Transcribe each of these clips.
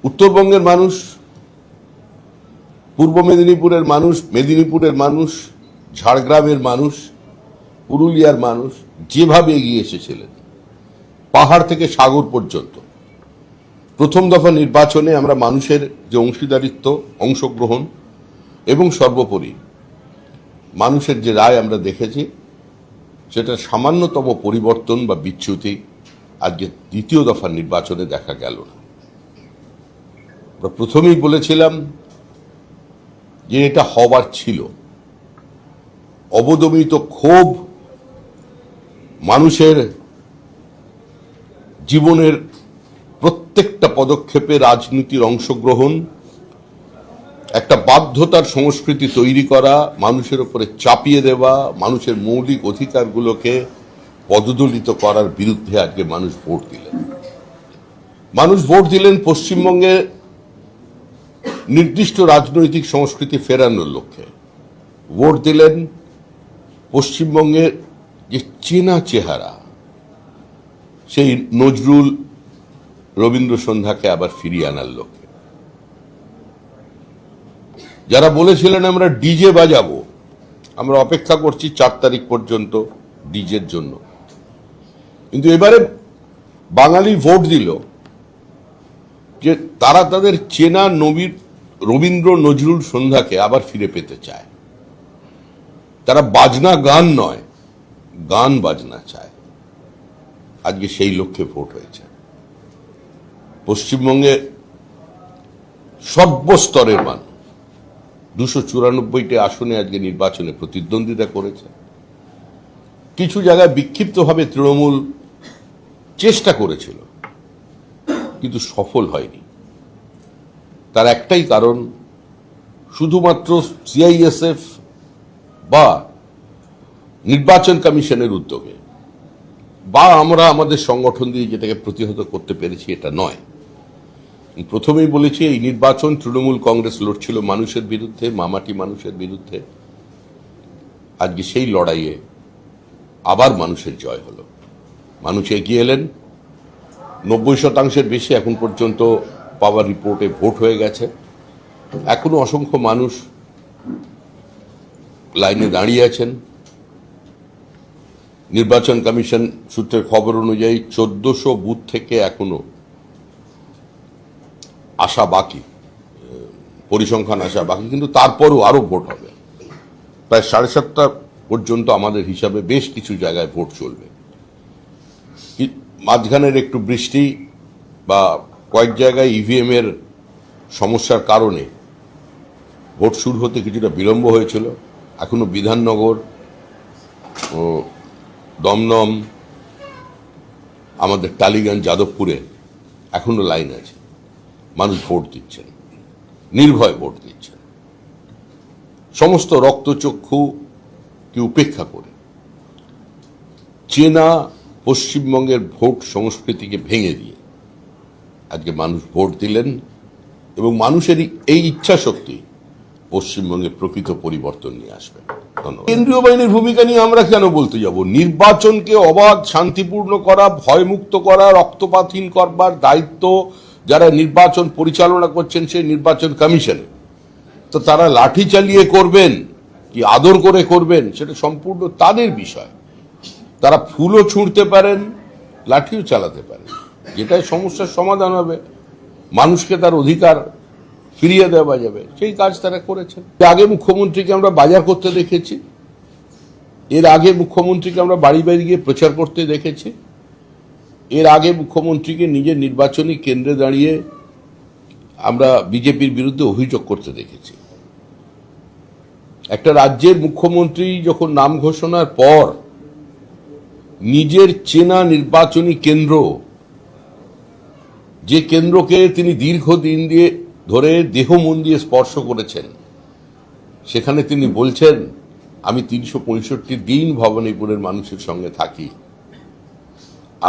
উত্তরবঙ্গের মানুষ, পূর্ব মেদিনীপুরের মানুষ, মেদিনীপুরের মানুষ, ঝাড়গ্রামের মানুষ, পুরুলিয়ার মানুষ যেভাবে এগিয়ে এসেছিলেন পাহাড় থেকে সাগর পর্যন্ত, প্রথম দফা নির্বাচনে আমরা মানুষের যে অংশীদারিত্ব, অংশগ্রহণ এবং সর্বোপরি মানুষের যে রায় আমরা দেখেছি, সেটা সামান্যতম পরিবর্তন বা বিচ্যুতি আজকে দ্বিতীয় দফার নির্বাচনে দেখা গেল না। আমরা প্রথমেই বলেছিলাম যে এটা হবার ছিল। অবদমিত ক্ষোভ, মানুষের জীবনের প্রত্যেকটা পদক্ষেপে রাজনীতির অংশগ্রহণ, একটা বাধ্যতার সংস্কৃতি তৈরি করা, মানুষের উপরে চাপিয়ে দেওয়া, মানুষের মৌলিক অধিকারগুলোকে পদদলিত করার বিরুদ্ধে আজকে মানুষ ভোট দিলেন। মানুষ ভোট দিলেন পশ্চিমবঙ্গে নির্দিষ্ট রাজনৈতিক সংস্কৃতি ফেরানোর লক্ষ্যে। ভোট দিলেন পশ্চিমবঙ্গের যে চেনা চেহারা, সেই নজরুল রবীন্দ্র সন্ধ্যাকে আবার ফিরিয়ে আনার লক্ষ্যে। যারা বলেছিলেন আমরা ডিজে বাজাবো, আমরা অপেক্ষা করছি 4 তারিখ পর্যন্ত ডিজের জন্য, কিন্তু এবারে বাঙালি ভোট দিল যে তারা তাদের চেনা রবীন্দ্র নজরুল সন্ধ্যাকে আবার ফিরে পেতে চায়। তারা বাজনা গান নয়, গান বাজনা চায়। আজকে সেই লক্ষ্যে ভোট হয়েছে। পশ্চিমবঙ্গে সর্বস্তরের মানুষ 294টি আসনে আজকে নির্বাচনে প্রতিদ্বন্দ্বিতা করেছে। কিছু জায়গায় বিক্ষিপ্তভাবে তৃণমূল চেষ্টা করেছিল, কিন্তু সফল হয়নি। তার একটাই কারণ, শুধুমাত্র সিআইএসএফ বা নির্বাচন কমিশনের উদ্যোগে বা আমরা আমাদের সংগঠন দিয়ে যেটাকে প্রতিহত করতে পেরেছি এটা নয়। প্রথমেই বলেছি, এই নির্বাচন তৃণমূল কংগ্রেস লড়ছিল মানুষের বিরুদ্ধে, মামাটি মানুষের বিরুদ্ধে। আজকে সেই লড়াইয়ে আবার মানুষের জয় হলো। মানুষ এগিয়ে এলেন। 90% বেশি এখন পর্যন্ত পাওয়ার রিপোর্টে ভোট হয়ে গেছে। এখনো অসংখ্য মানুষ লাইনে দাঁড়িয়ে আছেন। নির্বাচন কমিশন সূত্রের খবর অনুযায়ী 1400 বুথ থেকে এখনো আসা বাকি, পরিসংখ্যান আসা বাকি, কিন্তু তারপরও আরো ভোট হবে। প্রায় 7:30 পর্যন্ত আমাদের হিসাবে বেশ কিছু জায়গায় ভোট চলবে। মাঝখানের একটু বৃষ্টি বা কয়েক জায়গায় ইভিএম এর সমস্যার কারণে ভোট শুরু হতে কিছুটা বিলম্ব হয়েছিল। এখনো বিধাননগর, দমদম, আমাদের টালিগঞ্জ, যাদবপুরে এখনো লাইন আছে। মানুষ ভোট দিচ্ছেন, নির্ভয় ভোট দিচ্ছেন, সমস্ত রক্তচক্ষুকে উপেক্ষা করে। চেনা পশ্চিমবঙ্গের ভোট সংস্কৃতিকে ভেঙে দিয়ে আজকে মানুষ ভোট দিলেন, এবং মানুষের এই ইচ্ছা শক্তি পশ্চিমবঙ্গে প্রকৃত পরিবর্তন নিয়ে আসবে। ধন্যবাদ। কেন্দ্রীয় বাহিনীর ভূমিকা নিয়ে আমরা কেন বলতে যাব? নির্বাচনকে অবাধ, শান্তিপূর্ণ করা, ভয়মুক্ত করা, রক্তপাতহীন করবার দায়িত্ব যারা নির্বাচন পরিচালনা করছেন সেই নির্বাচন কমিশনে। তো তারা লাঠি চালিয়ে করবেন কি আদর করে করবেন, সেটা সম্পূর্ণ তাদের বিষয়। তারা ফুলও ছুঁড়তে পারেন, লাঠিও চালাতে পারেন, যেটাই সমস্যার সমাধান হবে, মানুষকে তার অধিকার ফিরিয়ে দেওয়া যাবে, সেই কাজ তারা করেছেন। এর আগে মুখ্যমন্ত্রীকে আমরা বাজার করতে দেখেছি, এর আগে মুখ্যমন্ত্রীকে আমরা বাড়ি বাড়ি গিয়ে প্রচার করতে দেখেছি, এর আগে মুখ্যমন্ত্রীকে নিজের নির্বাচনী কেন্দ্রে দাঁড়িয়ে আমরা বিজেপির বিরুদ্ধে অভিযোগ করতে দেখেছি। একটা রাজ্যের মুখ্যমন্ত্রী যখন নাম ঘোষণার পর নিজের চেনা নির্বাচনী কেন্দ্র, যে কেন্দ্রকে তিনি দীর্ঘদিন দিয়ে ধরে দেহ মন দিয়ে স্পর্শ করেছেন, সেখানে তিনি বলছেন আমি 365 দিন ভবানীপুরের মানুষের সঙ্গে থাকি,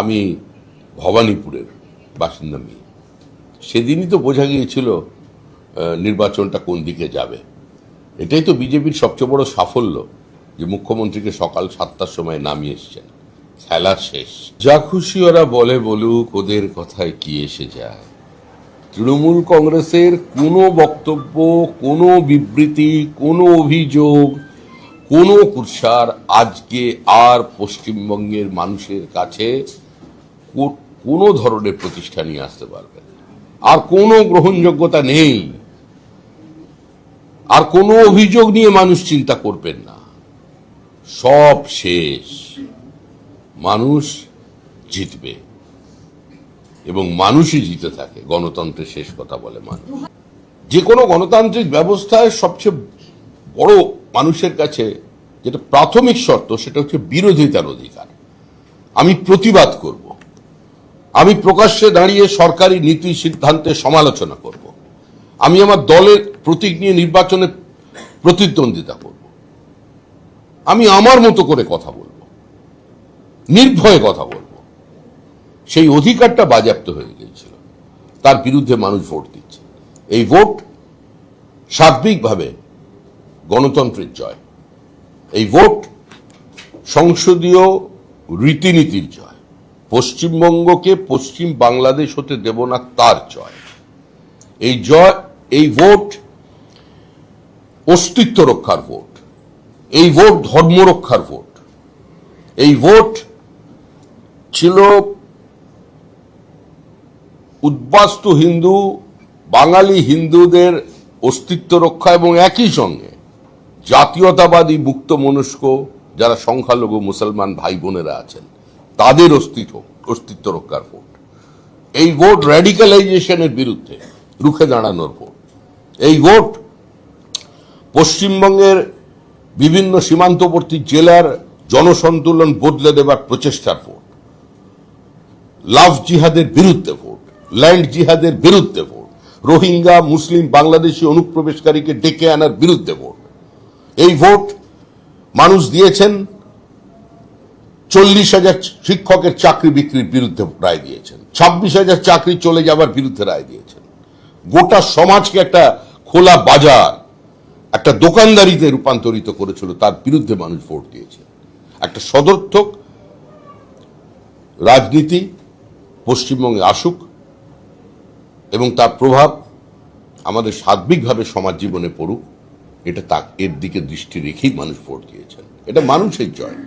আমি ভবানীপুরের বাসিন্দা মেয়ে। সেদিনই তো বোঝা গিয়েছিল নির্বাচনটা কোন দিকে যাবে। এটাই তো বিজেপির সবচেয়ে বড় সাফল্য, যে মুখ্যমন্ত্রীকে সকাল 7টার সময় নামিয়ে এসছেন। খেলা শেষ। যা খুশি ওরা বলে বলুক, ওদের কথায় কি এসে যায়। তৃণমূল কংগ্রেসের কোনো বক্তব্য, কোনো বিবৃতি, কোনো অভিযোগ, কোনো কুৎসার আজকে আর পশ্চিমবঙ্গের মানুষের কাছে কোনো ধরনের প্রতিষ্ঠা নিয়ে আসতে পারবে না। আর কোনো গ্রহণযোগ্যতা নেই, আর কোনো অভিযোগ নিয়ে মানুষ চিন্তা করবেন না। সব শেষ, মানুষ জিতবে এবং মানুষই জিতে থাকে। গণতন্ত্রের শেষ কথা বলে মানুষ। যে কোনো গণতান্ত্রিক ব্যবস্থায় সবচেয়ে বড় মানুষের কাছে যেটা প্রাথমিক শর্ত, সেটা হচ্ছে বিরোধিতার অধিকার। আমি প্রতিবাদ করব, আমি প্রকাশ্যে দাঁড়িয়ে সরকারি নীতি সিদ্ধান্তের সমালোচনা করব, আমি আমার দলের প্রতীক নিয়ে নির্বাচনে প্রতিদ্বন্দ্বিতা করব, আমি আমার মতো করে কথা বলবো, নির্ভয়ে কথা বলবো। সেই অধিকারটা বাজেয়াপ্ত হয়ে গিয়েছিল, তার বিরুদ্ধে মানুষ ভোট দিচ্ছে। এই ভোট সার্বিকভাবে গণতন্ত্রের জয়, এই ভোট সংসদীয় রীতিনীতির জয়, পশ্চিমবঙ্গকে পশ্চিম বাংলাদেশ হতে দেব না তার জয়। এই ভোট অস্তিত্ব রক্ষার ভোট, এই ভোট ধর্ম রক্ষার ভোট, এই ভোট ছিল উদ্বাস্তু হিন্দু বাঙালি হিন্দুদের অস্তিত্ব রক্ষা এবং একই সঙ্গে জাতীয়তাবাদী মুক্ত মনস্ক যারা সংখ্যালঘু মুসলমান ভাই বোনেরা আছেন তাদের অস্তিত্ব রক্ষার ভোট। এই ভোট র্যাডিক্যালাইজেশনের বিরুদ্ধে রুখে দাঁড়ানোর ভোট। এই ভোট পশ্চিমবঙ্গের বিভিন্ন সীমান্তবর্তী জেলার জনসন্তুলন বদলে দেবার প্রচেষ্টার ভোট। লাভ জিহাদের বিরুদ্ধে ভোট, ল্যান্ড জিহাদের বিরুদ্ধে ভোট, রোহিঙ্গা মুসলিম বাংলাদেশি অনুপ্রবেশকারীকে ডেকে আনার বিরুদ্ধে ভোট। এই ভোট মানুষ দিয়েছেন 40,000 শিক্ষকের চাকরি বিক্রির বিরুদ্ধে রায় দিয়েছেন, 26,000 চাকরি চলে যাবার বিরুদ্ধে রায় দিয়েছেন। গোটা সমাজকে একটা খোলা বাজার, একটা দোকানদারিতে রূপান্তরিত করেছিল, তার বিরুদ্ধে মানুষ ভোট দিয়েছে। একটা সদর্থক রাজনীতি পশ্চিমবঙ্গে আসুক এবং তার প্রভাব আমাদের সার্বিকভাবে সমাজ জীবনে পড়ুক, এর দিকে দৃষ্টি রেখেই মানুষ ভোট দিয়েছেন। এটা মানুষের জয়।